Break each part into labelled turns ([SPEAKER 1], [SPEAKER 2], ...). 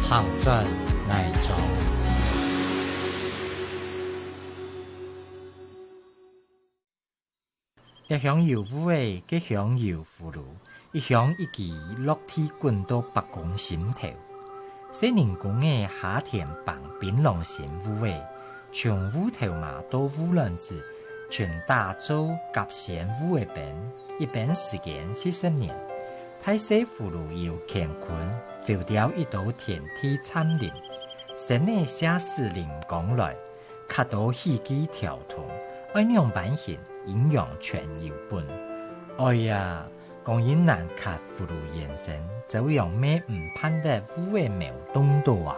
[SPEAKER 1] 行转爱走。一向游舞的，一向游葫芦，一向一记落体滚到北宫心头。西宁宫的夏天傍槟榔新舞的，从乌头马到乌兰子，全打造甲仙舞的边，一边时间40年。太西葫芦由乾坤，浮掉一道天梯参林，神的写诗临江来，卡到戏机跳通，爱两版型。营养全有本，哎呀，光阴难卡葫芦延伸，就让咩唔攀得乌嘅苗东多啊！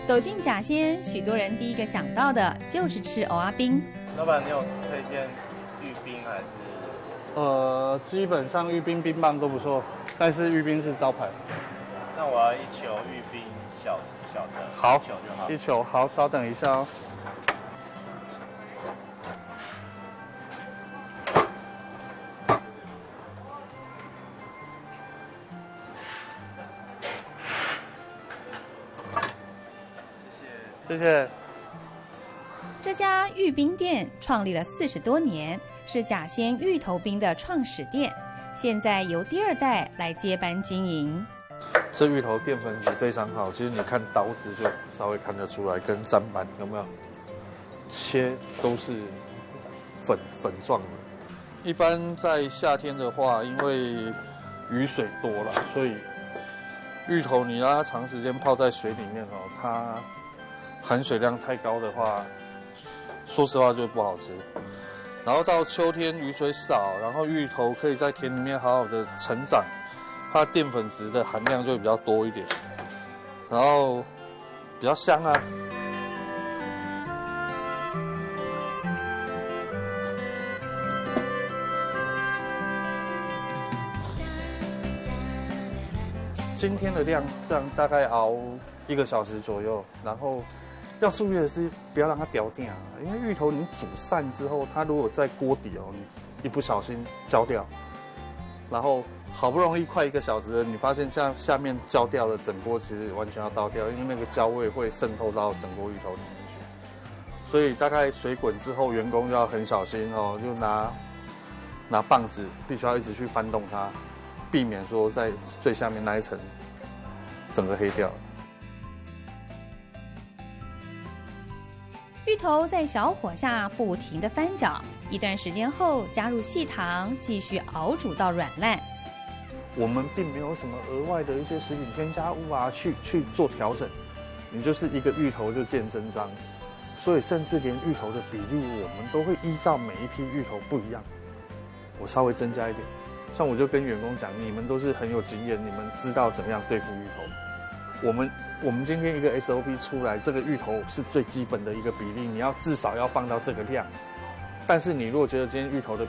[SPEAKER 2] 走进甲仙，许多人第一个想到的就是吃蚵仔冰。
[SPEAKER 3] 老板，你有推荐玉冰还是？
[SPEAKER 4] 基本上玉冰冰棒都不错，但是玉冰是招牌。
[SPEAKER 3] 那我要一球玉冰小的，
[SPEAKER 4] 好，
[SPEAKER 3] 一球就好。
[SPEAKER 4] 一球，好，稍等一下哦。谢谢。
[SPEAKER 2] 这家玉冰店创立了40多年，是甲仙芋头冰的创始店，现在由第2代来接班经营。
[SPEAKER 4] 这芋头淀粉质非常好，其实你看刀子就稍微看得出来，跟砧板有没有切都是粉状的。一般在夏天的话，因为雨水多了，所以芋头你让它长时间泡在水里面哦，它含水量太高的话，说实话就不好吃。然后到秋天雨水少，然后芋头可以在田里面好好的成长。它的淀粉质的含量就会比较多一点，然后比较香啊。今天的量这样大概熬1个小时左右，然后要注意的是不要让它掉掉，因为芋头你煮散之后，它如果在锅底哦，你一不小心焦掉，然后好不容易快1个小时了，你发现下面焦掉了，整锅其实完全要倒掉，因为那个焦味会渗透到整锅芋头里面去。所以大概水滚之后，员工就要很小心哦，就拿棒子，必须要一直去翻动它，避免说在最下面那一层整个黑掉。
[SPEAKER 2] 芋头在小火下不停地翻搅，一段时间后加入细糖，继续熬煮到软烂。
[SPEAKER 4] 我们并没有什么额外的一些食品添加物啊，去做调整，你就是一个芋头就见真章，所以甚至连芋头的比例，我们都会依照每一批芋头不一样，我稍微增加一点。像我就跟员工讲，你们都是很有经验，你们知道怎么样对付芋头。我们今天一个 SOP 出来，这个芋头是最基本的一个比例，你要至少要放到这个量。但是你如果觉得今天芋头的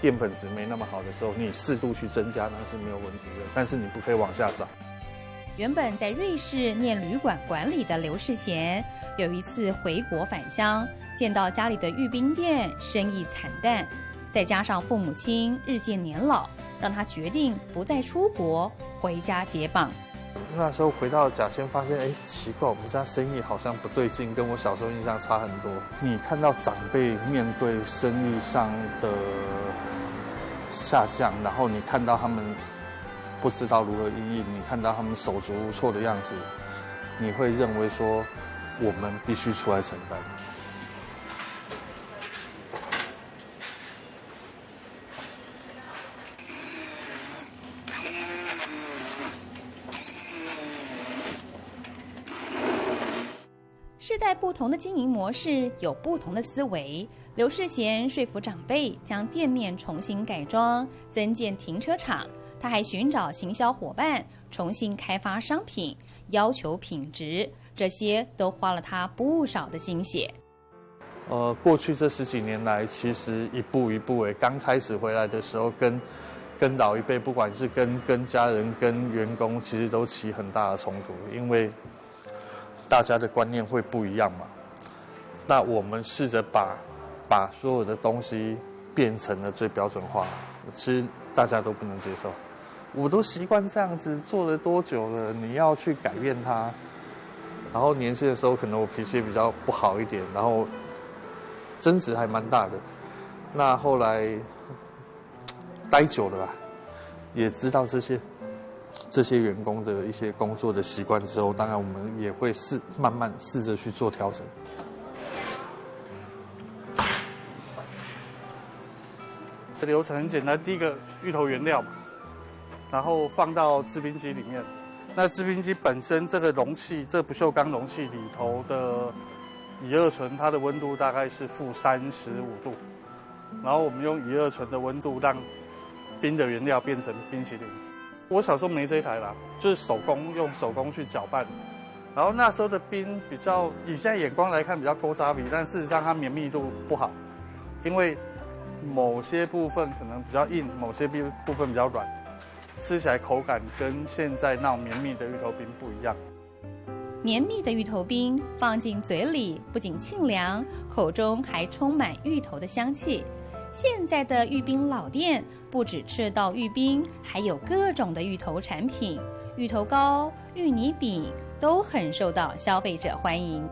[SPEAKER 4] 淀粉质没那么好的时候，你适度去增加那是没有问题的，但是你不可以往下撒。
[SPEAKER 2] 原本在瑞士念旅馆管理的刘世贤，有一次回国返乡，见到家里的玉冰店生意惨淡，再加上父母亲日渐年老，让他决定不再出国，回家接棒。
[SPEAKER 4] 那时候回到甲仙，发现奇怪，我们家生意好像不对劲，跟我小时候印象差很多。你看到长辈面对生意上的下降，然后你看到他们不知道如何因应，你看到他们手足无措的样子，你会认为说我们必须出来承担。
[SPEAKER 2] 世代不同的经营模式有不同的思维。刘世贤说服长辈将店面重新改装，增建停车场。他还寻找行销伙伴，重新开发商品，要求品质，这些都花了他不少的心血。
[SPEAKER 4] 过去这10几年来，其实一步一步刚开始回来的时候，跟老一辈，不管是跟家人、跟员工，其实都起很大的冲突，因为大家的观念会不一样嘛。那我们试着把所有的东西变成了最标准化。其实大家都不能接受。我都习惯这样子做了多久了，你要去改变它。然后年轻的时候可能我脾气比较不好一点，然后争执还蛮大的。那后来待久了吧，也知道这些员工的一些工作的习惯之后，当然我们也会慢慢试着去做调整。
[SPEAKER 3] 流程很简单，第一个芋头原料嘛，然后放到制冰机里面。那制冰机本身这个容器，这不锈钢容器里头的乙二醇，它的温度大概是-35度。然后我们用乙二醇的温度让冰的原料变成冰淇淋。我小时候没这一台啦，就是用手工去搅拌。然后那时候的冰比较，以现在眼光来看比较勾扎比，但事实上它绵密度不好，因为某些部分可能比较硬，某些部分比较软，吃起来口感跟现在那种绵密的芋头冰不一样。
[SPEAKER 2] 绵密的芋头冰放进嘴里，不仅沁凉，口中还充满芋头的香气。现在的芋冰老店不只吃到芋冰，还有各种的芋头产品，芋头糕、芋泥饼都很受到消费者欢迎。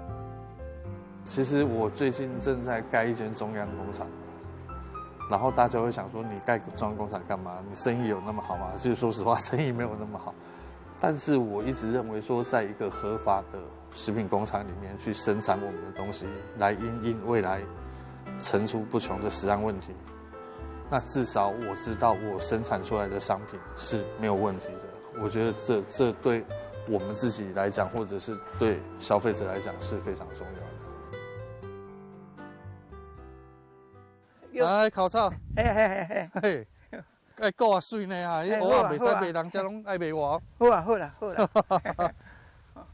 [SPEAKER 4] 其实我最近正在盖一间中央工厂，然后大家会想说，你盖中央工厂干嘛？你生意有那么好吗？其实说实话，生意没有那么好。但是我一直认为说，在一个合法的食品工厂里面去生产我们的东西，来因应未来层出不穷的食安问题，那至少我知道我生产出来的商品是没有问题的。我觉得这对我们自己来讲，或者是对消费者来讲是非常重要的。哎，烤草，嘿，哎，够啊水呢啊！迄蚵仔袂使卖人，才拢爱卖我。
[SPEAKER 5] 好啊，好啦，好啦。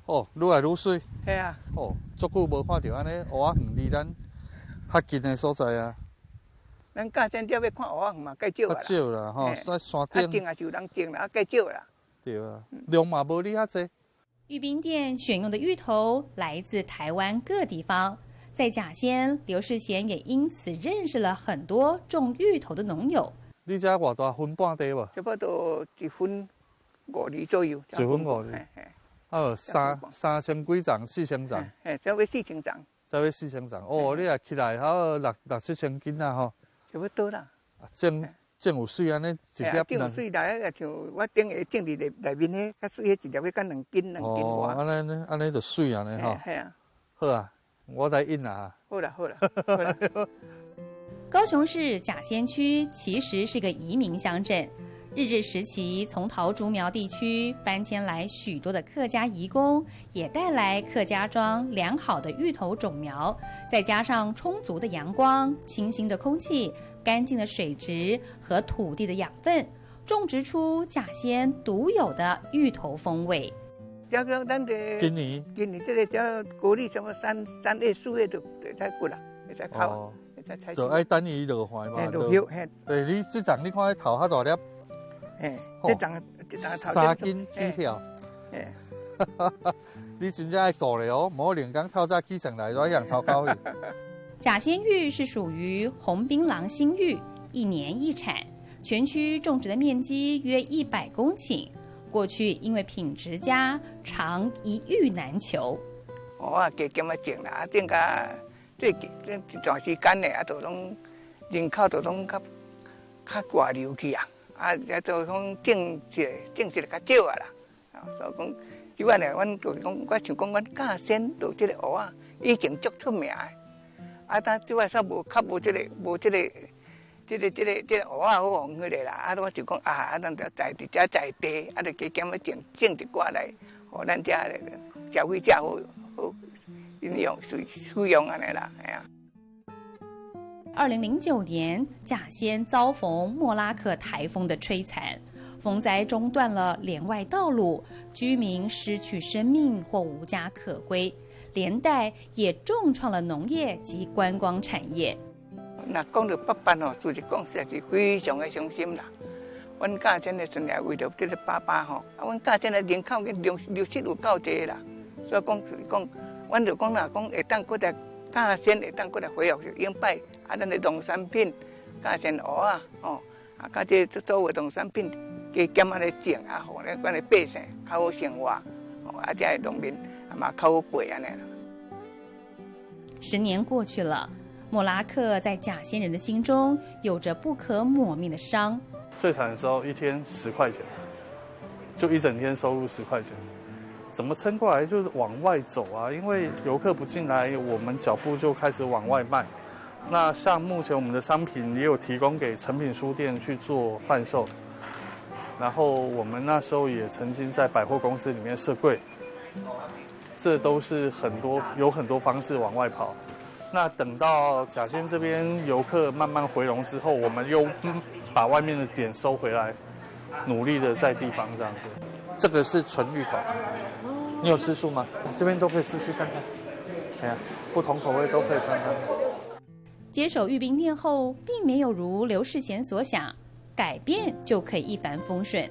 [SPEAKER 4] 哦，愈来愈水。
[SPEAKER 5] 系啊。
[SPEAKER 4] 哦，足久无看到安尼蚵仔远离咱较近的所在啊。
[SPEAKER 5] 咱家先钓要看蚵仔嘛，介少啦。
[SPEAKER 4] 较少啦，吼，在山顶。
[SPEAKER 5] 啊，也是有人种啦，介少啦。
[SPEAKER 4] 对啊，量嘛无你遐济。
[SPEAKER 2] 芋冰店选用的芋头来自台湾各地方，在甲仙，刘世贤也因此认识了很多种芋头的农友。
[SPEAKER 4] 你这偌大分半地无？
[SPEAKER 5] 差不多1分5厘左右。
[SPEAKER 4] 1分5厘。啊，3000几丛，4000丛。
[SPEAKER 5] 差不多4000丛。
[SPEAKER 4] 差不多4000丛。哦，你也起来好6-7千斤啊吼。
[SPEAKER 5] 差不多啦。
[SPEAKER 4] 种有水安尼一粒。
[SPEAKER 5] 种有水来啊，像我顶下种伫内面迄，较水迄一粒要干2斤外。
[SPEAKER 4] 哦，安尼就水安尼吼。
[SPEAKER 5] 系啊。
[SPEAKER 4] 好啊，我来印啦。
[SPEAKER 5] 好啦。
[SPEAKER 2] 高雄市甲仙区其实是个移民乡镇，日治时期从桃竹苗地区搬迁来许多的客家移工，也带来客家庄良好的芋头种苗，再加上充足的阳光、清新的空气、干净的水质和土地的养分，种植出甲仙独有的芋头风味。
[SPEAKER 5] 咱的今年这个叫国历什么3月4月就会使骨啦，会使烤。
[SPEAKER 4] 就爱等伊落花嘛。
[SPEAKER 5] 落叶，
[SPEAKER 4] 对，你这丛你看迄头较大粒，
[SPEAKER 5] 这丛头
[SPEAKER 4] 3斤起跳，你真正爱顾咧哦，无连工透早起床来都样头高去。
[SPEAKER 2] 甲仙芋是属于红槟榔新芋，1年1产，全区种植的面积约100公顷。过去因为品质佳，常一芋难求。
[SPEAKER 5] 加减啊种啦，种甲。这段时间呢，啊，都拢人口都拢较外流去啊，也都讲种起来较少啊啦。所以讲，即摆呢，阮就是讲，我想讲，阮甲仙做这个蚵仔，以前足出名的。但即摆煞无这个蚵仔好红迄个啦。我就讲咱就在伫遮在地，就加减啊种一寡来，互咱遮消费者好。使用安尼啦，哎呀。
[SPEAKER 2] 2009年，甲仙遭逢莫拉克台风的摧残，风灾中断了连外道路，居民失去生命或无家可归，连带也重创了农业及观光产业。
[SPEAKER 5] 那讲到北办哦，就是讲实在是非常的伤心啦。阮甲仙的村也为了这个爸吼，阮甲仙的人口流失有够多啦，所以讲就是讲。阮就讲啦，讲会当过来甲仙会当过来恢复就应摆咱的农产品，甲仙蚵仔啊，甲这做活动产品加减啊来种啊，互咱咱的百姓较好生活，啊，这农民啊嘛较好过安尼。
[SPEAKER 2] 10年过去了，莫拉克在假仙人的心中有着不可磨灭的伤。
[SPEAKER 3] 最惨的时候，一天10块钱，就一整天收入10块钱，怎么撑过来？就是往外走啊，因为游客不进来，我们脚步就开始往外卖。那像目前我们的商品也有提供给诚品书店去做贩售，然后我们那时候也曾经在百货公司里面设柜，这都是有很多方式往外跑。那等到甲仙这边游客慢慢回笼之后，我们又把外面的点收回来，努力的在地方这样子。这个是纯芋头，你有吃素吗？这边都可以试试看看，哎呀，不同口味都可以尝尝。
[SPEAKER 2] 接手玉冰店后，并没有如刘世贤所想，改变就可以一帆风顺。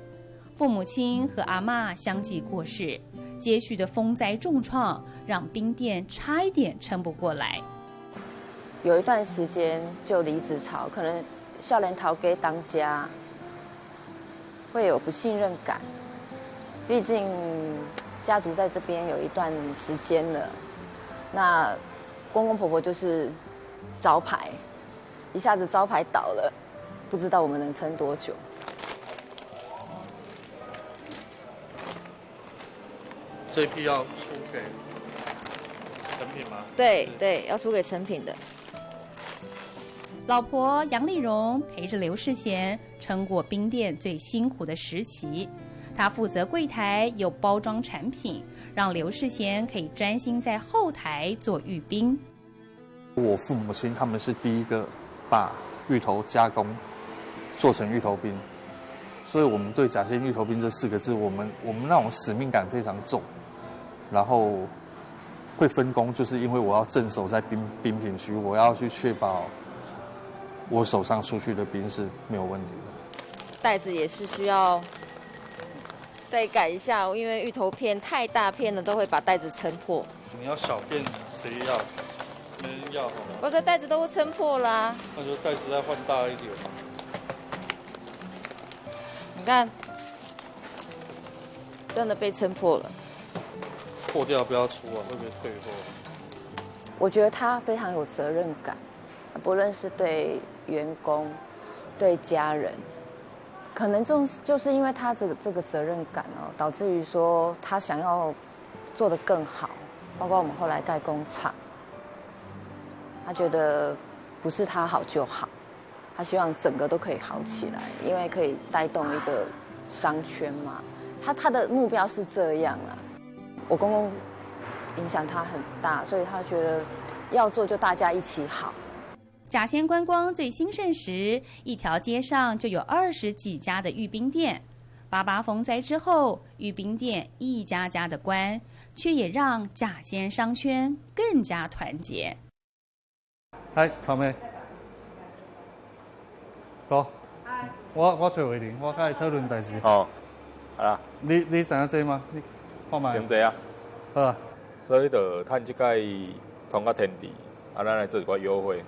[SPEAKER 2] 父母亲和阿嬷相继过世，接续的风灾重创让冰店差一点撑不过来。
[SPEAKER 6] 有一段时间就离职潮，可能少年头家当家会有不信任感，毕竟家族在这边有一段时间了，那公公婆婆就是招牌，一下子招牌倒了，不知道我们能撑多久。
[SPEAKER 4] 这批要出给成品吗？
[SPEAKER 6] 对对，要出给成品的。
[SPEAKER 2] 老婆杨丽蓉陪着刘世贤撑过冰店最辛苦的时期，她负责柜台，有包装产品，让刘世贤可以专心在后台做玉冰。
[SPEAKER 4] 我父母亲他们是第一个把芋头加工做成芋头冰，所以我们对甲仙芋头冰这4个字，我们那种使命感非常重，然后会分工，就是因为我要镇守在冰品区，我要去确保我手上出去的冰是没有问题的。
[SPEAKER 6] 袋子也是需要再改一下，因为芋头片太大片了，都会把袋子撑破。
[SPEAKER 4] 你要小片谁要？没人要好吗？
[SPEAKER 6] 我的袋子都会撑破啦。
[SPEAKER 4] 那就袋子再换大一点。
[SPEAKER 6] 你看，真的被撑破了。
[SPEAKER 4] 破掉不要出啊，会不会退货？
[SPEAKER 6] 我觉得他非常有责任感，不论是对员工、对家人，可能就是因为他这个责任感哦，导致于说他想要做得更好，包括我们后来盖工厂，他觉得不是他好就好，他希望整个都可以好起来，因为可以带动一个商圈嘛。他的目标是这样啊。我公公影响他很大，所以他觉得要做就大家一起好。
[SPEAKER 2] 甲仙观光最兴盛时，一条街上就有20几家的玉冰店。88风灾之后，玉冰店一家家的关，却也让甲仙商圈更加团结。
[SPEAKER 3] 嗨，草莓，好，我找伟玲，我跟你讨论代志。
[SPEAKER 7] 哦，好啦，
[SPEAKER 3] 你知影这吗？你看卖。
[SPEAKER 7] 先这啊。
[SPEAKER 3] 好啊。
[SPEAKER 7] 所以就趁这届通到天地，啊，咱来做一个优惠。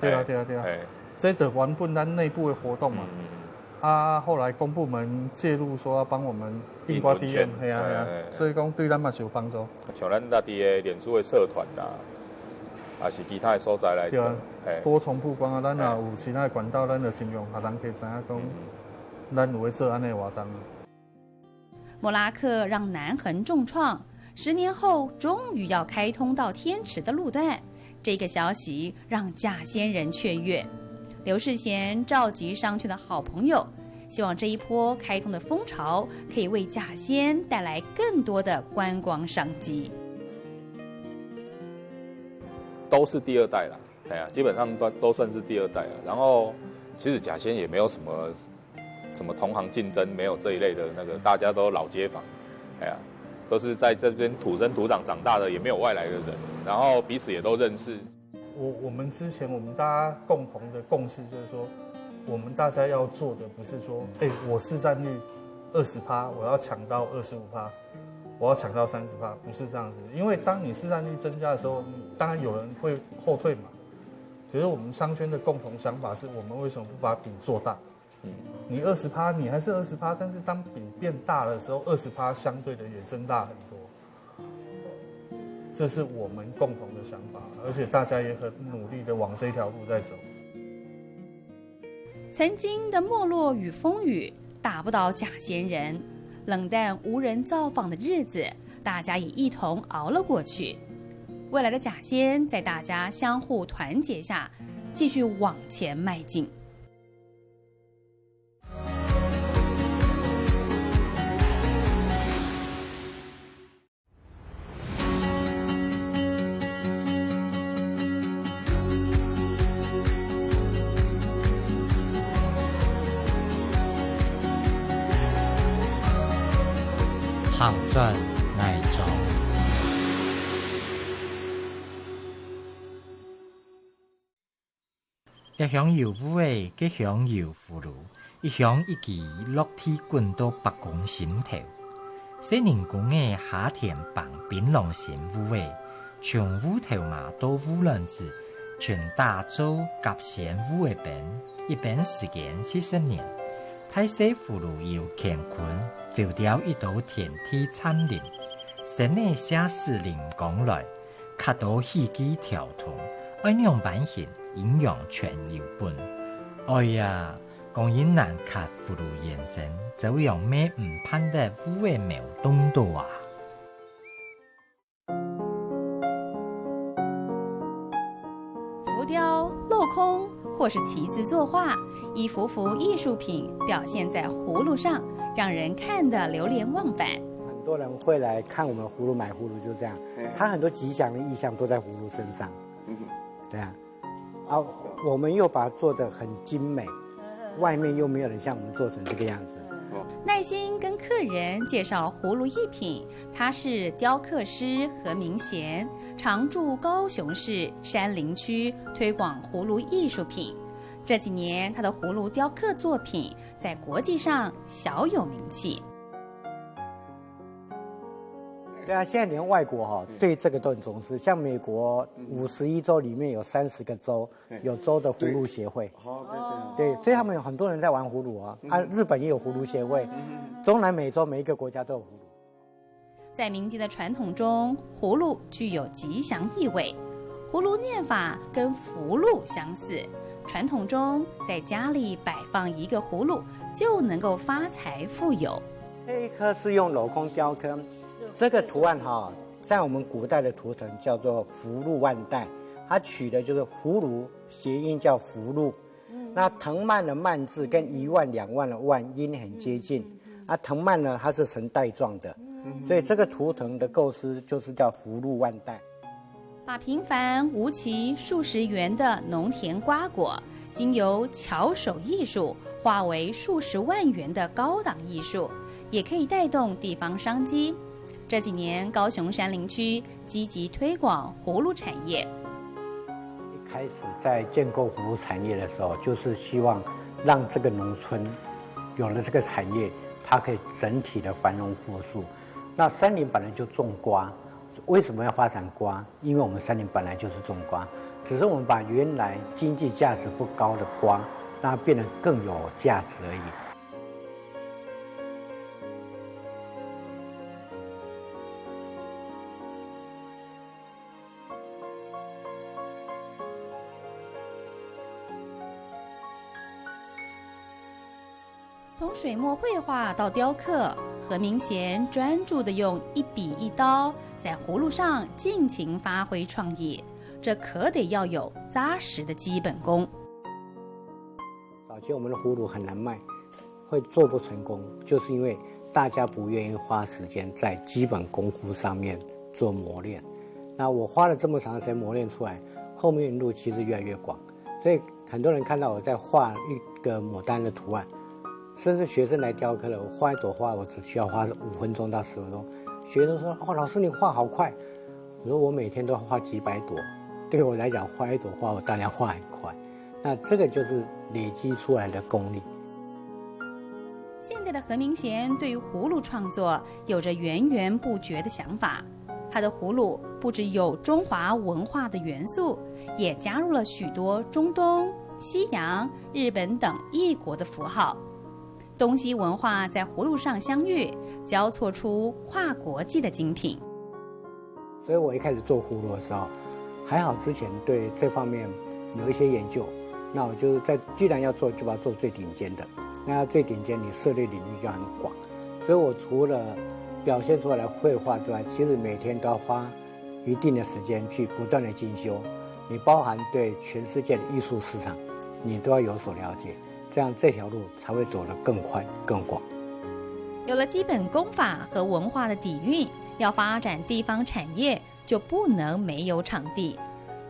[SPEAKER 3] 对啊。这就原本咱内部的活动嘛。后来公部门介入，说要帮我们印刮 DM， 系啊，所以讲对咱嘛是有帮助。
[SPEAKER 7] 像咱在地的脸书的社团啦，还是其他的所在来做，
[SPEAKER 3] 多重曝光啊，咱也有其他的管道，咱就尽量让人可以知影讲，咱有在做安尼活动。
[SPEAKER 2] 莫拉克让南横重创，10年后终于要开通到天池的路段，这个消息让甲仙人雀跃。刘世贤召集商圈的好朋友，希望这一波开通的风潮可以为甲仙带来更多的观光商机。
[SPEAKER 7] 都是第2代啦，哎呀，基本上都算是第2代了。然后其实甲仙也没有什么同行竞争，没有这一类的那个，大家都老街坊，哎呀，都是在这边土生土长长大的，也没有外来的人，然后彼此也都认识。
[SPEAKER 3] 我们之前我们大家共同的共识就是说，我们大家要做的不是说，我市占率20%，我要抢到25%，我要抢到30%，不是这样子。因为当你市占率增加的时候，当然有人会后退嘛。可是我们商圈的共同想法是，我们为什么不把饼做大？你20%，你还是20%，但是当饼变大的时候，20%相对的也增大很多。这是我们共同的想法，而且大家也很努力的往这条路在走。
[SPEAKER 2] 曾经的没落与风雨打不倒假仙人，冷淡无人造访的日子，大家也一同熬了过去。未来的假仙在大家相互团结下，继续往前迈进。
[SPEAKER 1] 行转爱中，一向游舞的吉祥游葫芦，一向一旗落体滚到北宫心头。西宁宫的夏天傍槟榔神舞会，从舞头嘛到舞轮子，全打造甲仙舞的边，一边时间40年。太西葫芦由乾坤，浮掉一道天梯参林，神的写诗临江来，卡到戏机跳通，爱两版型，阴阳全有本。哎呀，光阴难卡葫芦延伸，就用咩唔攀得乌的苗东多啊！
[SPEAKER 2] 浮雕、镂空或是题字作画，一幅幅艺术品表现在葫芦上，让人看得流连忘返。
[SPEAKER 8] 很多人会来看我们葫芦买葫芦，就这样，他很多吉祥的意象都在葫芦身上。对啊，我们又把它做得很精美，外面又没有人像我们做成这个样子。
[SPEAKER 2] 耐心跟客人介绍葫芦艺品，他是雕刻师何明贤，常驻高雄市山林区推广葫芦艺术品。这几年，他的葫芦雕刻作品在国际上小有名气。
[SPEAKER 8] 对啊，现在连外国对这个都很重视，像美国51州里面有30个州有州的葫芦协会。对，所以他们有很多人在玩葫芦啊。日本也有葫芦协会，中南美洲每一个国家都有葫芦。
[SPEAKER 2] 在民间的传统中，葫芦具有吉祥意味，葫芦念法跟福禄相似。传统中，在家里摆放一个葫芦，就能够发财富有。
[SPEAKER 8] 这一颗是用镂空雕刻，这个图案在我们古代的图腾叫做福禄万代，它取的就是葫芦，谐音叫福禄。那藤蔓的蔓字跟1万2万的万音很接近，藤蔓呢它是呈带状的，所以这个图腾的构思就是叫福禄万代。
[SPEAKER 2] 把平凡无奇数十元的农田瓜果，经由巧手艺术化为数十万元的高档艺术，也可以带动地方商机。这几年，高雄山林区积极推广葫芦产业。
[SPEAKER 8] 一开始在建构葫芦产业的时候，就是希望让这个农村有了这个产业，它可以整体的繁荣富庶。那山林本来就种瓜，为什么要发展瓜？因为我们山林本来就是种瓜，只是我们把原来经济价值不高的瓜，让它变得更有价值而已。
[SPEAKER 2] 从水墨绘画到雕刻，何明贤专注地用一笔一刀在葫芦上尽情发挥创意，这可得要有扎实的基本功。
[SPEAKER 8] 早期我们的葫芦很难卖，会做不成功，就是因为大家不愿意花时间在基本功夫上面做磨练。那我花了这么长时间磨练出来，后面的路其实越来越广，所以很多人看到我在画一个牡丹的图案，甚至学生来雕刻了，我画一朵花，我只需要花5分钟到10分钟。学生说：“老师你画好快。”我说：“我每天都画几百朵，对我来讲，画一朵花我当然画很快。”那这个就是累积出来的功力。
[SPEAKER 2] 现在的何明贤对于葫芦创作有着源源不绝的想法，他的葫芦不只有中华文化的元素，也加入了许多中东、西洋、日本等异国的符号。东西文化在葫芦上相遇，交错出跨国际的精品。
[SPEAKER 8] 所以我一开始做葫芦的时候，还好之前对这方面有一些研究，那我就既然要做，就把它做最顶尖的。那最顶尖，你涉猎领域就很广。所以我除了表现出来的绘画之外，其实每天都要花一定的时间去不断的进修。你包含对全世界的艺术市场，你都要有所了解，这样这条路才会走得更宽更广。
[SPEAKER 2] 有了基本功法和文化的底蕴，要发展地方产业就不能没有场地。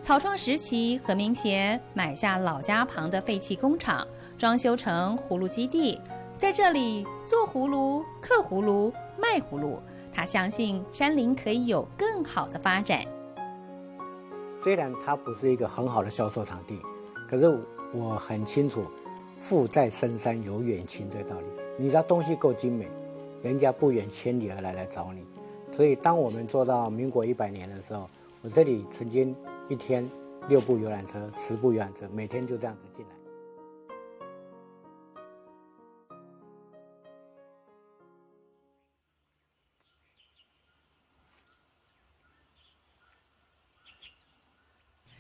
[SPEAKER 2] 草创时期，何明贤买下老家旁的废弃工厂，装修成葫芦基地，在这里做葫芦、刻葫芦、卖葫芦。他相信山林可以有更好的发展。
[SPEAKER 8] 虽然它不是一个很好的销售场地，可是我很清楚富在深山有远亲这个道理。你的东西够精美，人家不远千里而来找你。所以当我们做到民国100年的时候，我这里曾经一天6部游览车、10部游览车，每天就这样子进来。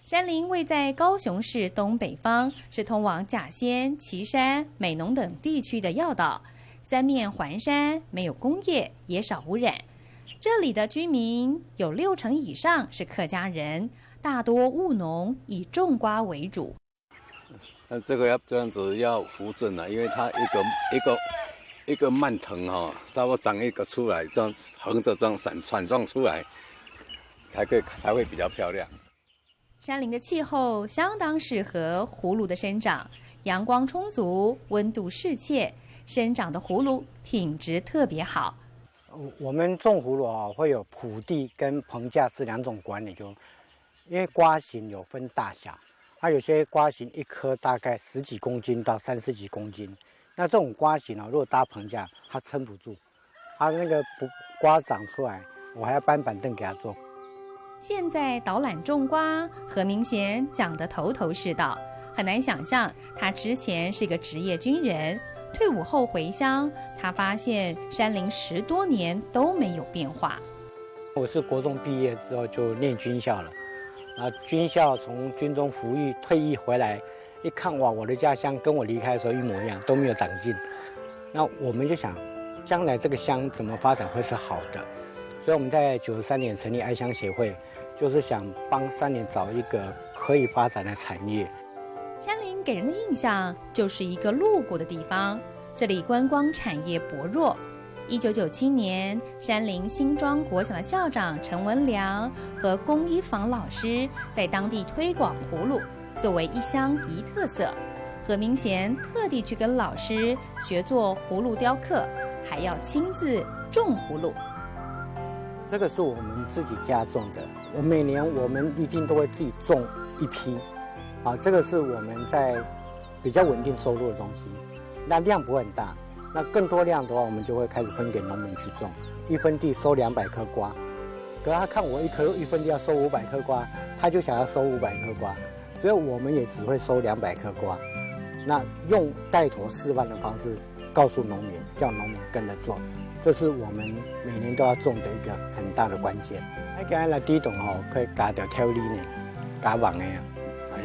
[SPEAKER 2] 山林位在高雄市东北方，是通往甲仙、旗山、美浓等地区的要道，三面环山，没有工业，也少污染。这里的居民有60%以上是客家人，大多务农，以种瓜为主。
[SPEAKER 9] 那这个要这样子要扶正了，因为它一个蔓藤哈，差不多长一个出来，这样横着这样闪状出来，才会比较漂亮。
[SPEAKER 2] 山林的气候相当适合葫芦的生长，阳光充足，温度适切，生长的葫芦品质特别好。
[SPEAKER 8] 我们种葫芦啊，会有圃地跟棚架是2种管理，因为瓜型有分大小，它有些瓜型一颗大概10几公斤到30几公斤，那这种瓜型啊，如果搭棚架，它撑不住，它那个瓜长出来，我还要搬板凳给它做。
[SPEAKER 2] 现在导览种瓜，何明贤讲得头头是道，很难想象他之前是个职业军人，退伍后回乡，他发现山林10多年都没有变化。
[SPEAKER 8] 我是国中毕业之后就念军校了，然后军校从军中服役退役回来，一看哇，我的家乡跟我离开的时候一模一样，都没有长进。那我们就想，将来这个乡怎么发展会是好的？所以我们在93年成立爱乡协会，就是想帮山林找一个可以发展的产业。
[SPEAKER 2] 山林给人的印象就是一个路过的地方，这里观光产业薄弱。1997年，山林新庄国小的校长陈文良和工艺坊老师在当地推广葫芦，作为一乡一特色。何明贤特地去跟老师学做葫芦雕刻，还要亲自种葫芦。
[SPEAKER 8] 这个是我们自己家种的，每年我们一定都会自己种一批，这个是我们在比较稳定收入的东西，那量不会很大，那更多量的话，我们就会开始分给农民去种，一分地收200颗瓜，可是他看我一分地要收500颗瓜，他就想要收500颗瓜，所以我们也只会收200颗瓜，那用带头示范的方式告诉农民，叫农民跟着做。这是我们每年都要种的一个很大的关键。那今日来地洞吼，可以加条条理呢，加网的啊。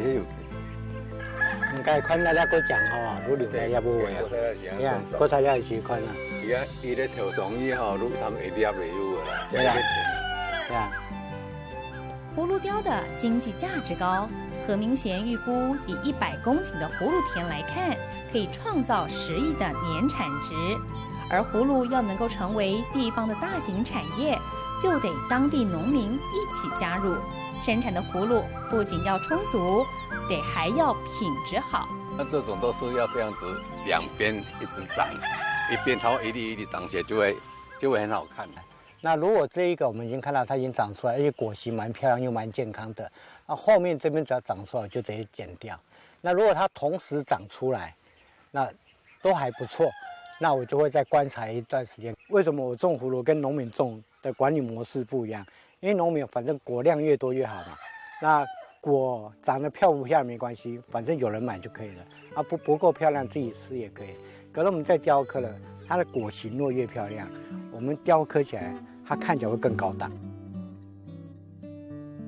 [SPEAKER 9] 也有。
[SPEAKER 8] 唔该，款咱再讲吼啊，愈留来也无话啊。你看，国材料是款啊。
[SPEAKER 9] 伊啊，伊咧跳上以后，愈参会粒袂有啦。
[SPEAKER 8] 对啊。对啊。
[SPEAKER 2] 葫芦雕的经济价值高，何明贤预估以100公顷的葫芦田来看，可以创造10亿的年产值。而葫芦要能够成为地方的大型产业，就得当地农民一起加入。生产的葫芦不仅要充足，得还要品质好。
[SPEAKER 9] 那这种都是要这样子两边一直长，一边它会一粒一粒长起来，就会很好看。
[SPEAKER 8] 那如果这一个我们已经看到它已经长出来，而且果形蛮漂亮又蛮健康的，那后面这边只要长出来就得剪掉。那如果它同时长出来，那都还不错。那我就会再观察一段时间。为什么我种葫芦跟农民种的管理模式不一样？因为农民反正果量越多越好嘛。那果长得漂不漂亮没关系，反正有人买就可以了。啊，不够漂亮自己吃也可以。可是我们在雕刻了，它的果形若越漂亮，我们雕刻起来它看起来会更高档。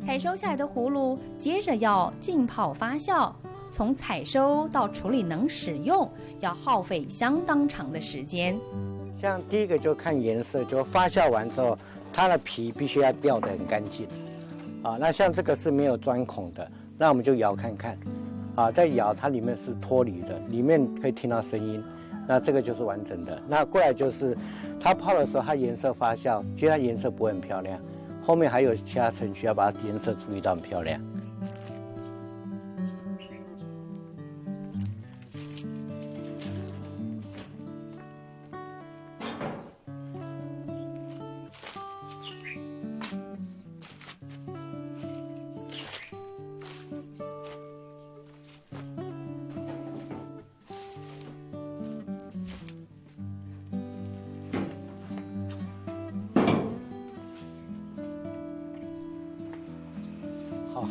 [SPEAKER 2] 采收下来的葫芦，接着要浸泡发酵，从采收到处理能使用，要耗费相当长的时间。
[SPEAKER 8] 像第一个就看颜色，就发酵完之后，它的皮必须要掉得很干净。啊，那像这个是没有钻孔的，那我们就摇看看。啊，再摇它里面是脱离的，里面可以听到声音。那这个就是完整的。那过来就是它泡的时候，它颜色发酵，其实它颜色不会很漂亮。后面还有其他程序要把它颜色处理到很漂亮。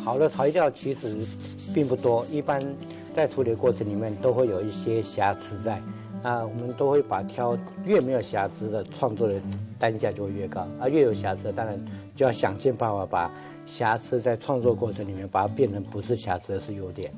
[SPEAKER 8] 好的材料其实并不多，一般在处理过程里面都会有一些瑕疵在，那我们都会把挑越没有瑕疵的创作的单价就会越高，越有瑕疵的当然就要想尽办法把瑕疵在创作过程里面把它变成不是瑕疵，而是优点。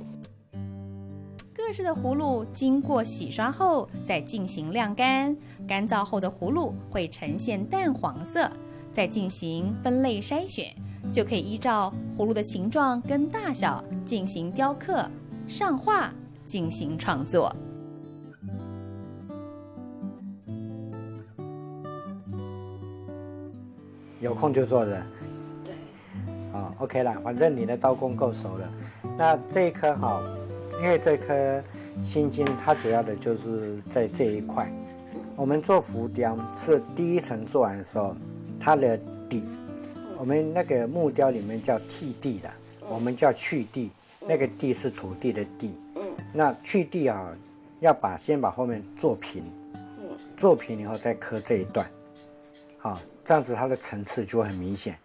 [SPEAKER 2] 各式的葫芦经过洗刷后再进行晾干，干燥后的葫芦会呈现淡黄色，再进行分类筛选，就可以依照葫芦的形状跟大小进行雕刻、上画，进行创作。
[SPEAKER 8] 有空就做的。
[SPEAKER 10] 对。
[SPEAKER 8] OK 啦，反正你的刀工够熟了。那这一颗好，因为这颗心经它主要的就是在这一块。我们做浮雕是第一层做完的时候，它的底。我们那个木雕里面叫剔地的，我们叫去地，那个地是土地的地。那去地啊，要先把后面做平，做平以后再刻这一段，好，这样子它的层次就会很明显。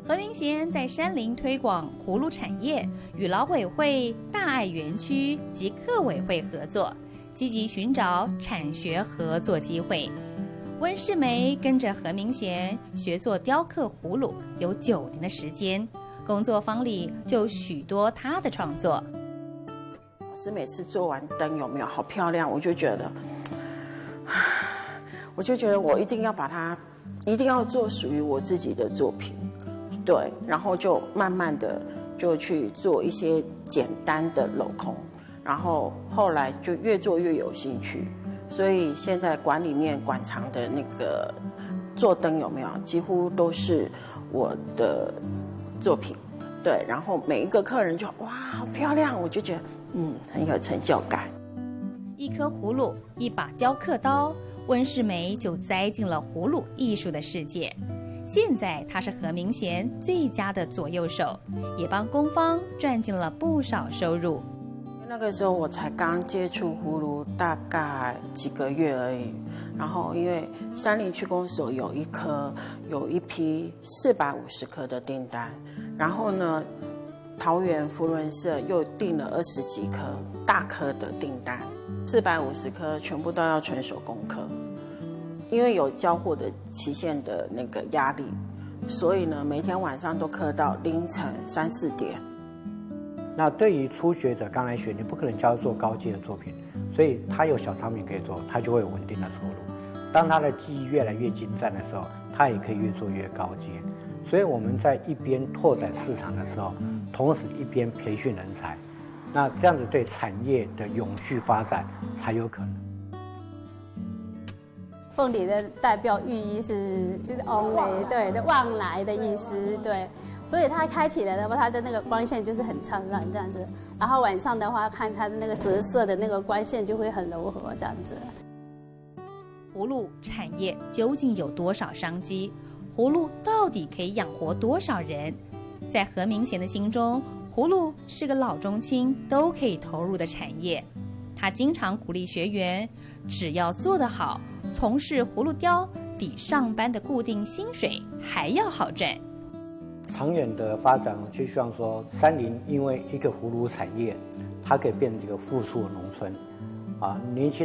[SPEAKER 2] 何明贤在山林推广葫芦产业，与劳委会、大爱园区及客委会合作，积极寻找产学合作机会。温世梅跟着何明贤学做雕刻葫芦有9年的时间，工作坊里就许多他的创作。
[SPEAKER 10] 老师每次做完灯有没有好漂亮，我就觉得我一定要把它，一定要做属于我自己的作品，对，然后就慢慢的就去做一些简单的镂空，然后后来就越做越有兴趣。所以现在馆里面馆藏的那个做灯有没有，几乎都是我的作品，对，然后每一个客人就哇好漂亮，我就觉得很有成就感。
[SPEAKER 2] 一颗葫芦，一把雕刻刀，温世梅就栽进了葫芦艺术的世界。现在他是何明贤最佳的左右手，也帮工坊赚进了不少收入。
[SPEAKER 10] 那个时候我才刚接触葫芦，大概几个月而已。然后因为山林区公所有一批450颗的订单，然后呢，桃园福伦社又订了20几颗大颗的订单，450颗全部都要纯手工刻，因为有交货的期限的那个压力，所以呢，每天晚上都刻到凌晨3、4点。
[SPEAKER 8] 那对于初学者刚来学，你不可能教做高阶的作品，所以他有小商品可以做，他就会有稳定的收入。当他的技艺越来越精湛的时候，他也可以越做越高阶。所以我们在一边拓展市场的时候，同时一边培训人才，那这样子对产业的永续发展才有可能。
[SPEAKER 11] 凤梨的代表寓意就是旺来，对的，旺来的意思，对。所以它开起来的话，它的那个光线就是很灿烂这样子，然后晚上的话，看它的那个折射的那个光线就会很柔和这样子。
[SPEAKER 2] 葫芦产业究竟有多少商机？葫芦到底可以养活多少人？在何明贤的心中，葫芦是个老中青都可以投入的产业。他经常鼓励学员，只要做得好，从事葫芦雕比上班的固定薪水还要好赚。
[SPEAKER 8] 长远的发展，就希望说山林因为一个葫芦产业，它可以变成一个富庶的农村。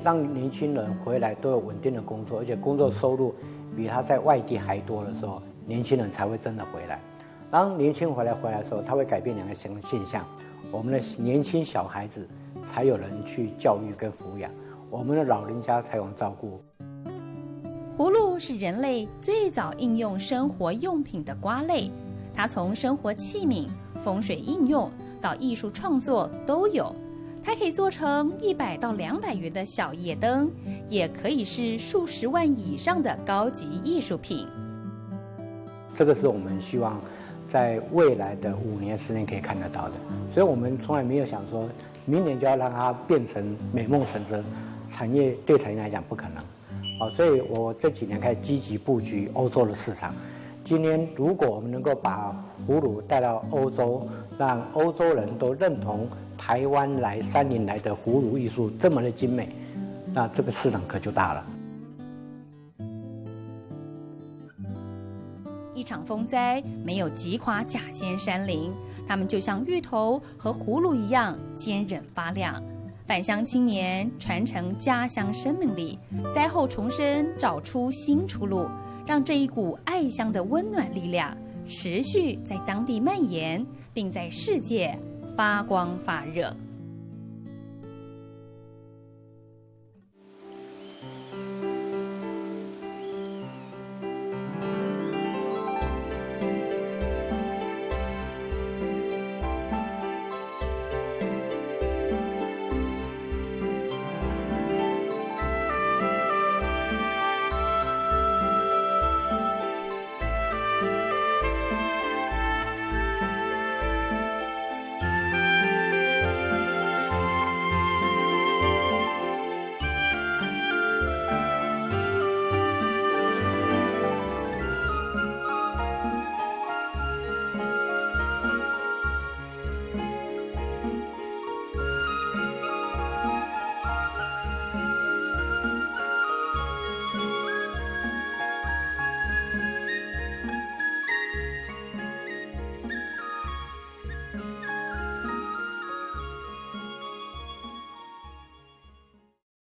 [SPEAKER 8] 当年轻人回来都有稳定的工作，而且工作收入比他在外地还多的时候，年轻人才会真的回来。当年轻人回来的时候，他会改变两个现象：我们的年轻小孩子才有人去教育跟抚养，我们的老人家才有人照顾。
[SPEAKER 2] 葫芦是人类最早应用生活用品的瓜类，它从生活器皿、风水应用到艺术创作都有。它可以做成100到200元的小夜灯，也可以是数十万以上的高级艺术品。
[SPEAKER 8] 这个是我们希望在未来的5年、10年可以看得到的，所以我们从来没有想说明年就要让它变成美梦成真，产业对产业来讲不可能。所以我这几年开始积极布局欧洲的市场。今天如果我们能够把葫芦带到欧洲，让欧洲人都认同台湾来山林来的葫芦艺术这么的精美，那这个市场可就大了。
[SPEAKER 2] 一场风灾没有击垮甲仙山林，它们就像芋头和葫芦一样坚韧发亮。返乡青年传承家乡生命力，灾后重生，找出新出路，让这一股爱乡的温暖力量持续在当地蔓延，并在世界发光发热。